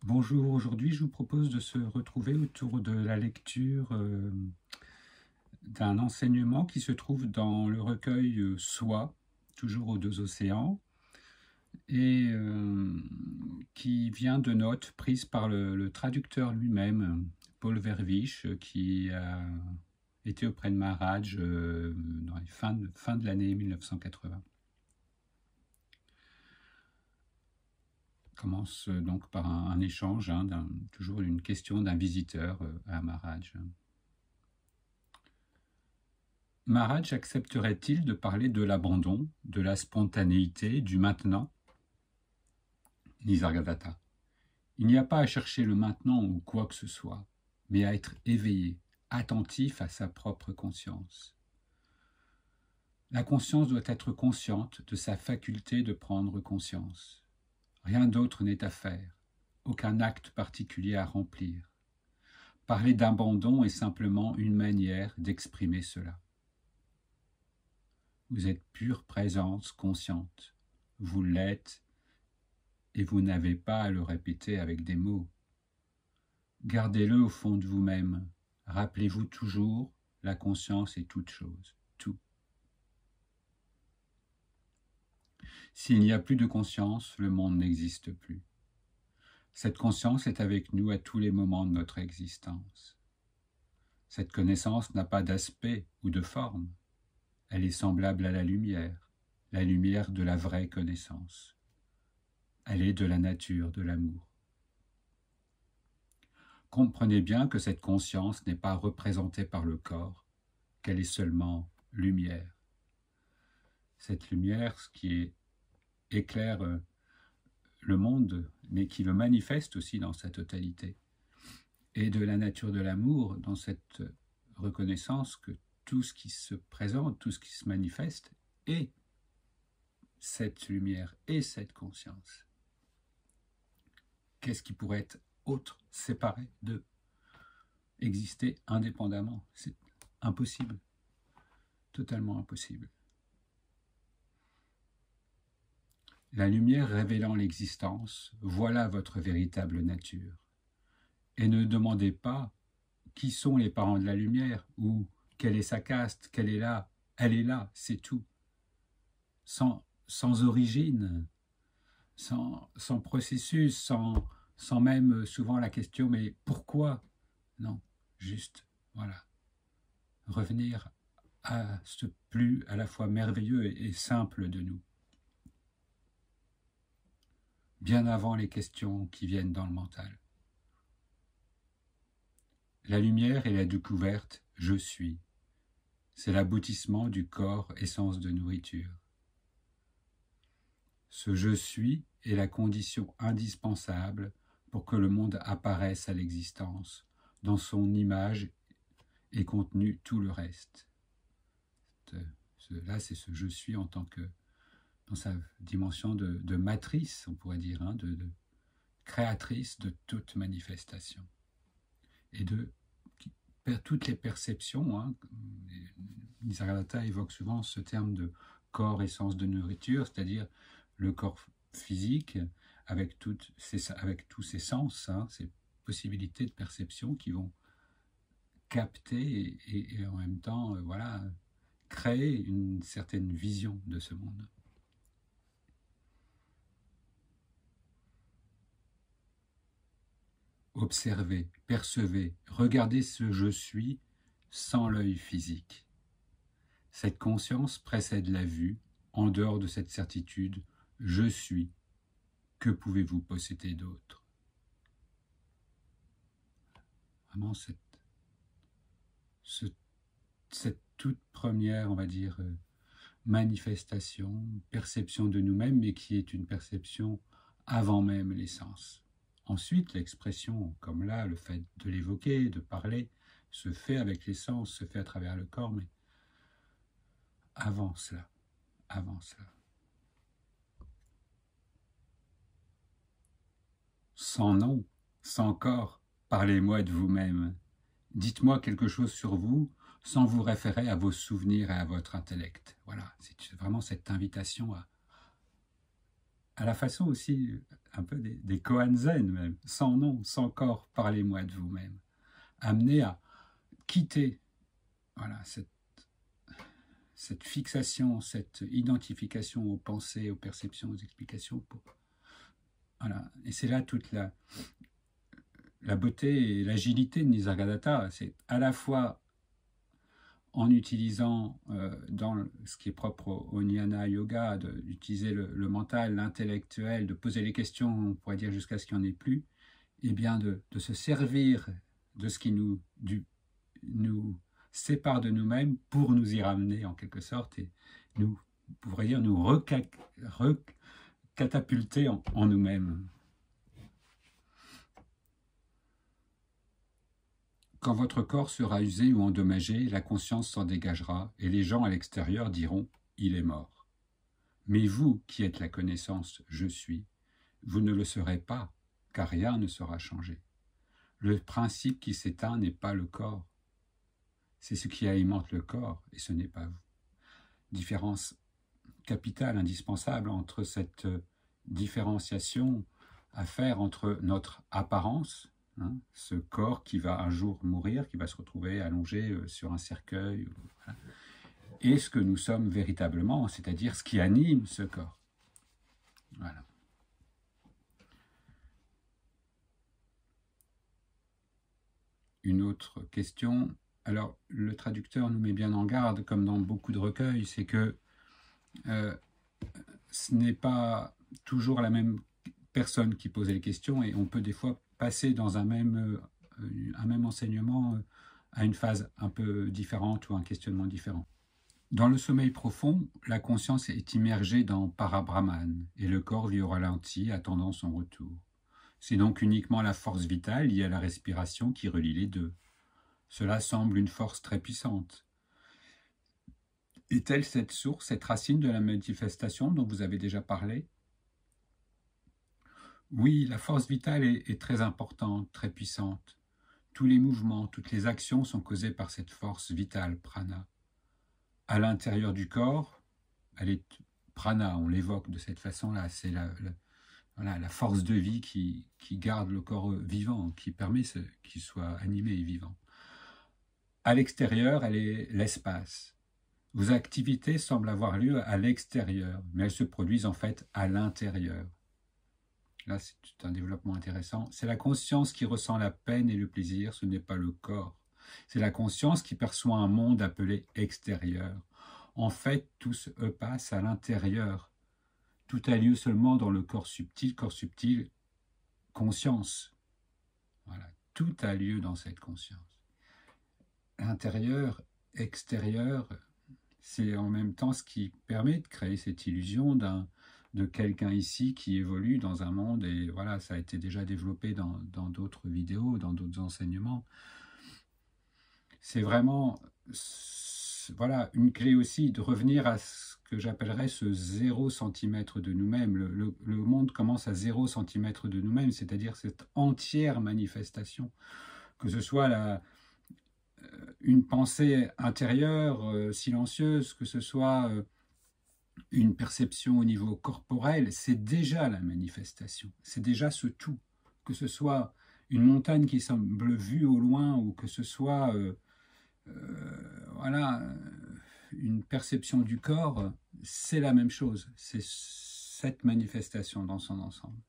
Bonjour, aujourd'hui je vous propose de se retrouver autour de la lecture d'un enseignement qui se trouve dans le recueil Soi, toujours aux deux océans, et qui vient de notes prises par le traducteur lui-même, Paul Verviche, qui a été auprès de Maharaj dans les fin de l'année 1980. Commence donc par un échange, toujours une question d'un visiteur à Maharaj. Maharaj accepterait-il de parler de l'abandon, de la spontanéité, du maintenant? Nisargadatta. Il n'y a pas à chercher le maintenant ou quoi que ce soit, mais à être éveillé, attentif à sa propre conscience. La conscience doit être consciente de sa faculté de prendre conscience. Rien d'autre n'est à faire, aucun acte particulier à remplir. Parler d'abandon est simplement une manière d'exprimer cela. Vous êtes pure présence consciente. Vous l'êtes et vous n'avez pas à le répéter avec des mots. Gardez-le au fond de vous-même. Rappelez-vous toujours, la conscience est toute chose, tout. S'il n'y a plus de conscience, le monde n'existe plus. Cette conscience est avec nous à tous les moments de notre existence. Cette connaissance n'a pas d'aspect ou de forme. Elle est semblable à la lumière de la vraie connaissance. Elle est de la nature de l'amour. Comprenez bien que cette conscience n'est pas représentée par le corps, qu'elle est seulement lumière. Cette lumière, ce qui éclaire le monde, mais qui le manifeste aussi dans sa totalité, et de la nature de l'amour, dans cette reconnaissance que tout ce qui se présente, tout ce qui se manifeste, est cette lumière et cette conscience. Qu'est-ce qui pourrait être autre, séparé d'eux, exister indépendamment? C'est impossible, totalement impossible. La lumière révélant l'existence, voilà votre véritable nature. Et ne demandez pas qui sont les parents de la lumière ou quelle est sa caste, quelle est là, elle est là, c'est tout. Sans origine, sans processus, sans même souvent la question mais pourquoi? Non, juste, voilà. Revenir à ce plus à la fois merveilleux et simple de nous. Bien avant les questions qui viennent dans le mental. La lumière est la découverte « je suis ». C'est l'aboutissement du corps essence de nourriture. Ce « je suis » est la condition indispensable pour que le monde apparaisse à l'existence. Dans son image est contenu tout le reste. Là, c'est ce « je suis » en tant que, dans sa dimension de matrice, on pourrait dire, de créatrice de toute manifestation. Et de toutes les perceptions. Nisargadatta évoque souvent ce terme de corps, essence de nourriture, c'est-à-dire le corps physique avec tous ses sens, ces possibilités de perception qui vont capter et en même temps créer une certaine vision de ce monde. Observez, percevez, regardez ce « je suis » sans l'œil physique. Cette conscience précède la vue, en dehors de cette certitude « je suis ». Que pouvez-vous posséder d'autre? Vraiment cette toute première, on va dire, manifestation, perception de nous-mêmes, mais qui est une perception avant même l'essence. Ensuite, l'expression, comme là, le fait de l'évoquer, de parler, se fait avec l'essence, se fait à travers le corps, mais avant cela. Sans nom, sans corps, parlez-moi de vous-même. Dites-moi quelque chose sur vous, sans vous référer à vos souvenirs et à votre intellect. Voilà, c'est vraiment cette invitation à la façon aussi, un peu des koans zen même, sans nom, sans corps, parlez-moi de vous-même. Amené à quitter voilà, cette fixation, cette identification aux pensées, aux perceptions, aux explications. Voilà. Et c'est là toute la beauté et l'agilité de Nisargadatta. C'est à la fois en utilisant dans ce qui est propre au Jnana Yoga, d'utiliser le mental, l'intellectuel, de poser les questions, on pourrait dire jusqu'à ce qu'il n'y en ait plus, et bien de se servir de ce qui nous sépare de nous-mêmes pour nous y ramener en quelque sorte et nous, on pourrait dire, nous recatapulter en nous-mêmes. Quand votre corps sera usé ou endommagé, la conscience s'en dégagera et les gens à l'extérieur diront « il est mort ». Mais vous qui êtes la connaissance « je suis », vous ne le serez pas, car rien ne sera changé. Le principe qui s'éteint n'est pas le corps, c'est ce qui alimente le corps et ce n'est pas vous. Différence capitale, indispensable entre cette différenciation à faire entre notre apparence, ce corps qui va un jour mourir, qui va se retrouver allongé sur un cercueil, voilà, et ce que nous sommes véritablement, c'est-à-dire ce qui anime ce corps. Voilà. Une autre question. Alors, le traducteur nous met bien en garde, comme dans beaucoup de recueils, c'est que ce n'est pas toujours la même personne qui pose les questions et on peut des fois passer dans un même enseignement à une phase un peu différente ou un questionnement différent. Dans le sommeil profond, la conscience est immergée dans Parabrahman et le corps vit au ralenti attendant son retour. C'est donc uniquement la force vitale liée à la respiration qui relie les deux. Cela semble une force très puissante. Est-elle cette source, cette racine de la manifestation dont vous avez déjà parlé? Oui, la force vitale est très importante, très puissante. Tous les mouvements, toutes les actions sont causées par cette force vitale, prana. À l'intérieur du corps, elle est prana, on l'évoque de cette façon-là, c'est la force de vie qui garde le corps vivant, qui permet qu'il soit animé et vivant. À l'extérieur, elle est l'espace. Vos activités semblent avoir lieu à l'extérieur, mais elles se produisent en fait à l'intérieur. Là, c'est un développement intéressant. C'est la conscience qui ressent la peine et le plaisir, ce n'est pas le corps. C'est la conscience qui perçoit un monde appelé extérieur. En fait, tout se passe à l'intérieur. Tout a lieu seulement dans le corps subtil, conscience. Voilà, tout a lieu dans cette conscience. Intérieur, extérieur, c'est en même temps ce qui permet de créer cette illusion de quelqu'un ici qui évolue dans un monde, et voilà, ça a été déjà développé dans d'autres vidéos, dans d'autres enseignements. C'est vraiment voilà, une clé aussi de revenir à ce que j'appellerais ce 0 centimètre de nous-mêmes. Le monde commence à 0 centimètre de nous-mêmes, c'est-à-dire cette entière manifestation, que ce soit une pensée intérieure, silencieuse, que ce soit une perception au niveau corporel, c'est déjà la manifestation, c'est déjà ce tout. Que ce soit une montagne qui semble vue au loin ou que ce soit voilà, une perception du corps, c'est la même chose, c'est cette manifestation dans son ensemble.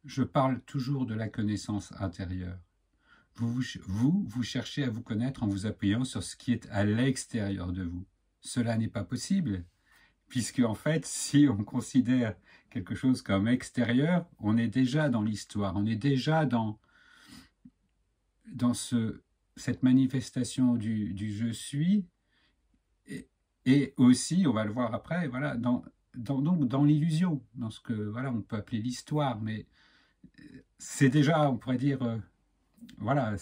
Je parle toujours de la connaissance intérieure. Vous cherchez à vous connaître en vous appuyant sur ce qui est à l'extérieur de vous. Cela n'est pas possible, puisque en fait, si on considère quelque chose comme extérieur, on est déjà dans l'histoire, on est déjà dans cette manifestation du je suis, et aussi, on va le voir après, voilà, donc dans l'illusion, dans ce que voilà, on peut appeler l'histoire, mais c'est déjà, on pourrait dire, voilà,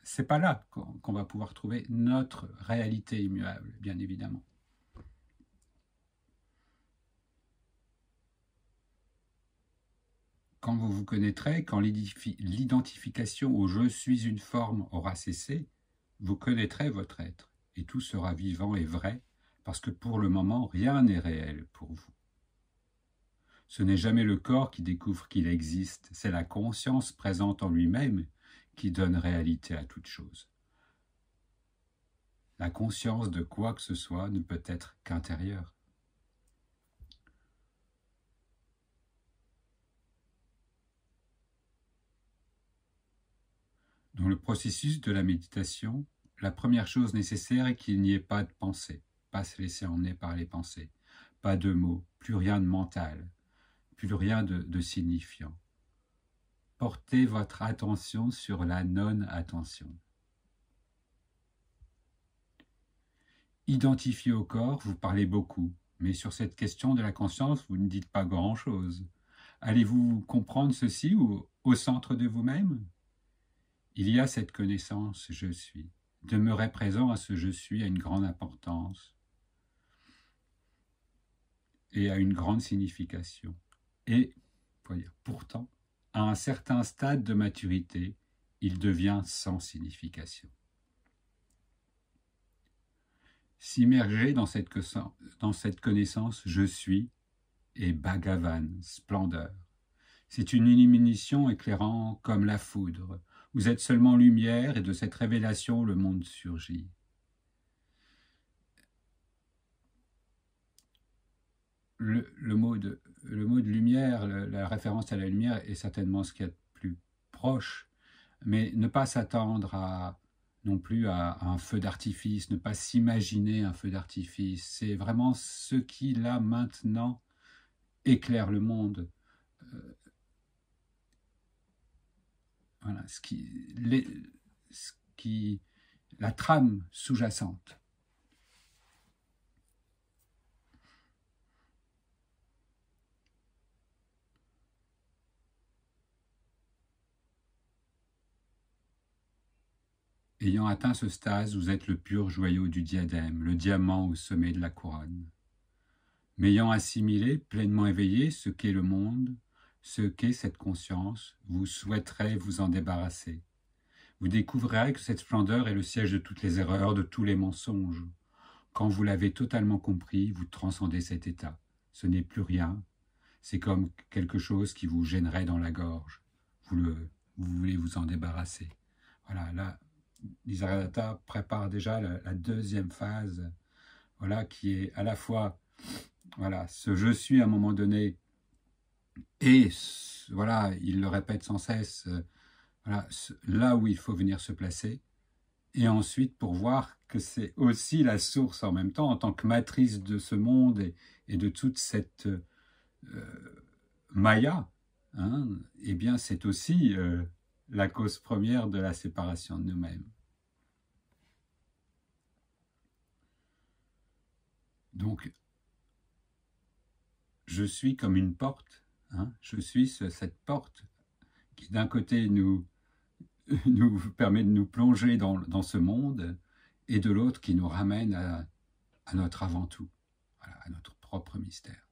c'est pas là qu'on va pouvoir trouver notre réalité immuable, bien évidemment. Quand vous vous connaîtrez, quand l'identification au « je suis une forme » aura cessé, vous connaîtrez votre être. et tout sera vivant et vrai, parce que pour le moment, rien n'est réel pour vous. Ce n'est jamais le corps qui découvre qu'il existe, c'est la conscience présente en lui-même qui donne réalité à toute chose. La conscience de quoi que ce soit ne peut être qu'intérieure. Dans le processus de la méditation, la première chose nécessaire est qu'il n'y ait pas de pensée, pas se laisser emmener par les pensées, pas de mots, plus rien de mental, plus rien de signifiant. Portez votre attention sur la non-attention. Identifié au corps, vous parlez beaucoup, mais sur cette question de la conscience, vous ne dites pas grand-chose. Allez-vous comprendre ceci au centre de vous-même? Il y a cette connaissance « je suis ». Demeurer présent à ce « je suis » a une grande importance et a une grande signification. Et, pourtant, à un certain stade de maturité, il devient sans signification. S'immerger dans cette connaissance « je suis » est Bhagavan, splendeur. C'est une illumination éclairant comme la foudre. Vous êtes seulement lumière et de cette révélation le monde surgit. Le mot de lumière, la référence à la lumière est certainement ce qu'il y a de plus proche, mais ne pas s'attendre non plus à un feu d'artifice, ne pas s'imaginer un feu d'artifice. C'est vraiment ce qui, là, maintenant, éclaire le monde. Voilà, la trame sous-jacente. Ayant atteint ce stade, vous êtes le pur joyau du diadème, le diamant au sommet de la couronne. M'ayant assimilé, pleinement éveillé, ce qu'est le monde, ce qu'est cette conscience, vous souhaiterez vous en débarrasser. Vous découvrirez que cette splendeur est le siège de toutes les erreurs, de tous les mensonges. Quand vous l'avez totalement compris, vous transcendez cet état. Ce n'est plus rien, c'est comme quelque chose qui vous gênerait dans la gorge. Vous voulez vous en débarrasser. Voilà, là, Nisargadatta prépare déjà la deuxième phase, voilà, qui est à la fois voilà, ce « je suis » à un moment donné, et voilà, il le répète sans cesse, voilà, là où il faut venir se placer, et ensuite pour voir que c'est aussi la source en même temps, en tant que matrice de ce monde et de toute cette maya, hein, eh bien c'est aussi la cause première de la séparation de nous-mêmes. Donc, je suis comme une porte, hein, je suis cette porte qui d'un côté nous permet de nous plonger dans ce monde, et de l'autre qui nous ramène à notre avant-tout, voilà, à notre propre mystère.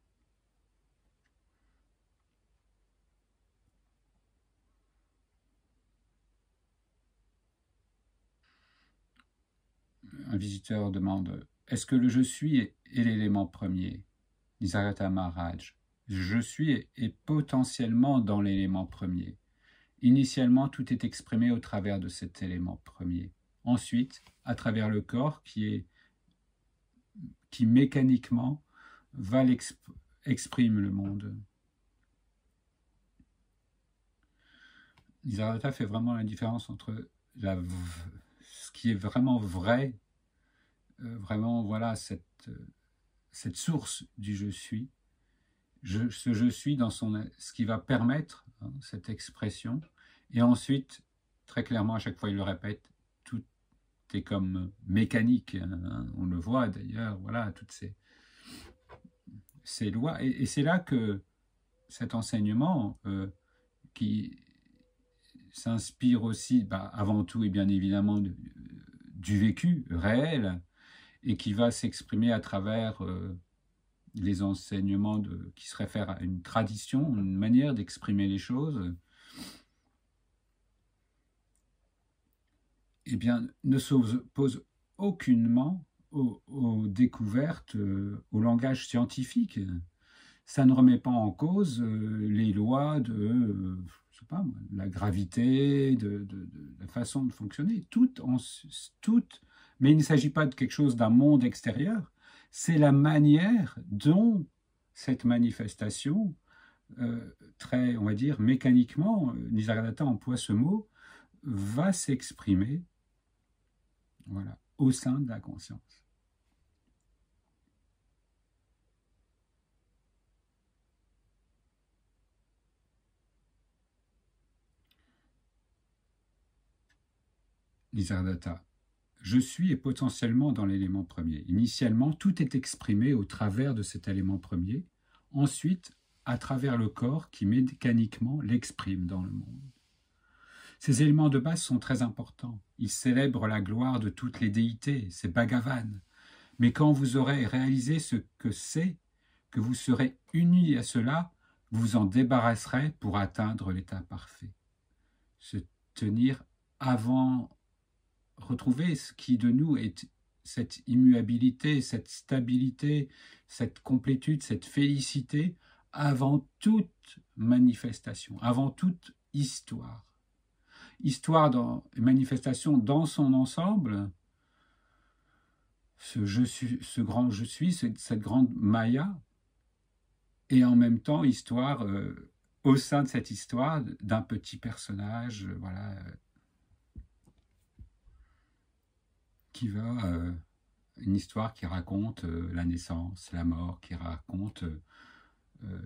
Un visiteur demande « Est-ce que le « je suis » est l'élément premier ?» Nisargadatta Maharaj, « Je suis » est potentiellement dans l'élément premier. Initialement, tout est exprimé au travers de cet élément premier. Ensuite, à travers le corps qui mécaniquement exprime le monde. Nisargadatta fait vraiment la différence entre ce qui est vraiment vrai, vraiment voilà cette source du je suis, ce je suis dans ce qui va permettre cette expression, et ensuite très clairement à chaque fois il le répète, tout est comme mécanique, hein, on le voit d'ailleurs, voilà, toutes ces lois, et c'est là que cet enseignement qui s'inspire aussi avant tout et bien évidemment du vécu réel, et qui va s'exprimer à travers les enseignements qui se réfèrent à une tradition, une manière d'exprimer les choses, eh bien, ne se pose aucunement aux découvertes, au langage scientifique. Ça ne remet pas en cause les lois de, je sais pas, la gravité, de la façon de fonctionner. Mais il ne s'agit pas de quelque chose d'un monde extérieur, c'est la manière dont cette manifestation, très, on va dire, mécaniquement, Nisargadatta emploie ce mot, va s'exprimer, voilà, au sein de la conscience. Nisargadatta. Je suis est potentiellement dans l'élément premier. Initialement, tout est exprimé au travers de cet élément premier, ensuite à travers le corps qui mécaniquement l'exprime dans le monde. Ces éléments de base sont très importants. Ils célèbrent la gloire de toutes les déités, c'est Bhagavan. Mais quand vous aurez réalisé ce que c'est, que vous serez unis à cela, vous vous en débarrasserez pour atteindre l'état parfait. Se tenir avant, retrouver ce qui de nous est cette immuabilité, cette stabilité, cette complétude, cette félicité, avant toute manifestation, avant toute histoire. Histoire dans manifestation dans son ensemble, ce grand je suis, cette grande Maya, et en même temps histoire, au sein de cette histoire, d'un petit personnage, voilà, qui va, une histoire qui raconte la naissance, la mort, qui raconte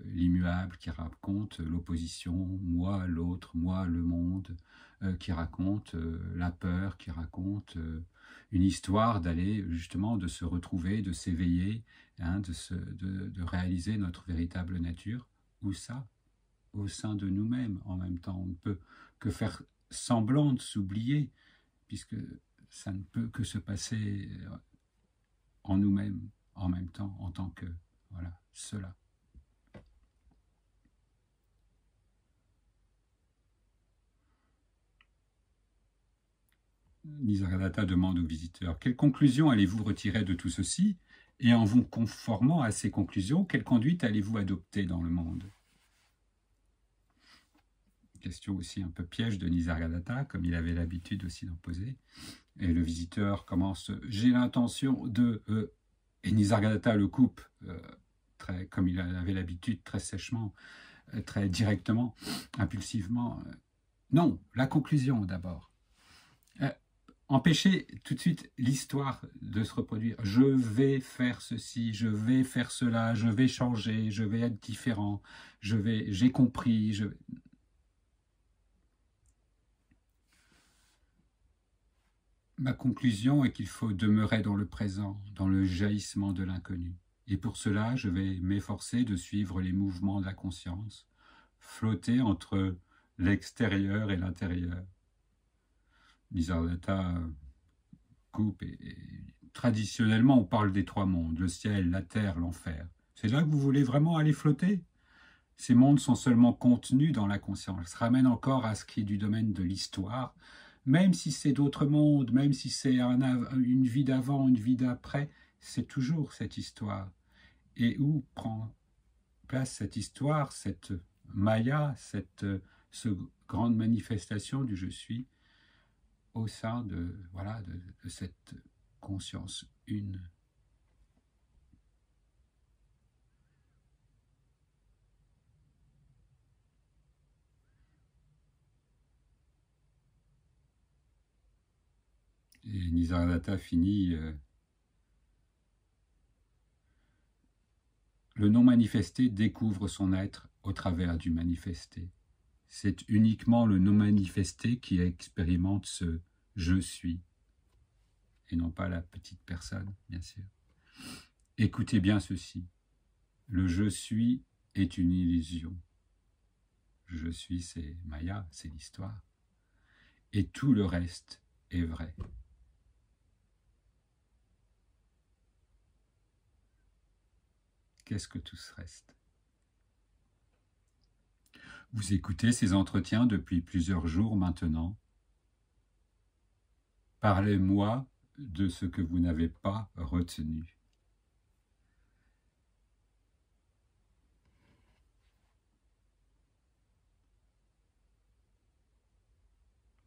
l'immuable, qui raconte l'opposition, moi, l'autre, moi, le monde, qui raconte la peur, qui raconte une histoire d'aller justement, de se retrouver, de s'éveiller, hein, de réaliser notre véritable nature. Où ça? Au sein de nous-mêmes en même temps. On ne peut que faire semblant de s'oublier, puisque ça ne peut que se passer en nous-mêmes en même temps, en tant que, voilà, cela. Nisargadatta demande aux visiteurs: quelles conclusions allez-vous retirer de tout ceci? Et en vous conformant à ces conclusions, quelle conduite allez-vous adopter dans le monde? Question aussi un peu piège de Nisargadatta, comme il avait l'habitude aussi d'en poser. Et le visiteur commence: j'ai l'intention de... et Nisargadatta le coupe, très, comme il avait l'habitude, très sèchement, très directement, impulsivement. Non, la conclusion d'abord. Empêcher tout de suite l'histoire de se reproduire. Je vais faire ceci, je vais faire cela, je vais changer, je vais être différent, j'ai compris. Ma conclusion est qu'il faut demeurer dans le présent, dans le jaillissement de l'inconnu. Et pour cela, je vais m'efforcer de suivre les mouvements de la conscience, flotter entre l'extérieur et l'intérieur. Nisargadatta coupe et traditionnellement on parle des trois mondes, le ciel, la terre, l'enfer. C'est là que vous voulez vraiment aller flotter? Ces mondes sont seulement contenus dans la conscience. Ils se ramènent encore à ce qui est du domaine de l'histoire, même si c'est d'autres mondes, même si c'est une vie d'avant, une vie d'après, c'est toujours cette histoire. Et où prend place cette histoire, cette Maya, cette grande manifestation du je suis, au sein de, voilà, de cette conscience une. Et Nisargadatta finit le non manifesté découvre son être au travers du manifesté. C'est uniquement le non manifesté qui expérimente ce je suis, et non pas la petite personne, bien sûr. Écoutez bien ceci. Le je suis est une illusion. Je suis, c'est Maya, c'est l'histoire. Et tout le reste est vrai. Qu'est-ce que tout ce reste? Vous écoutez ces entretiens depuis plusieurs jours maintenant. Parlez-moi de ce que vous n'avez pas retenu.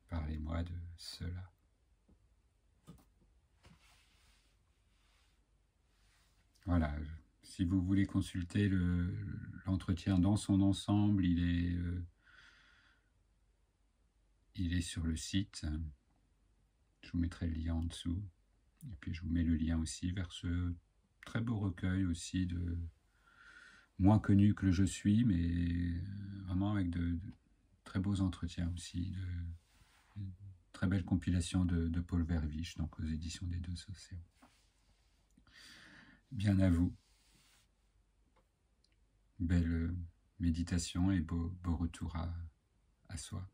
Parlez-moi de cela. Voilà, si vous voulez consulter l'entretien dans son ensemble, il est sur le site. Je vous mettrai le lien en dessous. Et puis je vous mets le lien aussi vers ce très beau recueil aussi de moins connu que le Je suis, mais vraiment avec de très beaux entretiens aussi, de très belle compilation de Paul Verviche, donc aux éditions des Deux Océans. Bien à vous. Belle méditation et beau retour à soi.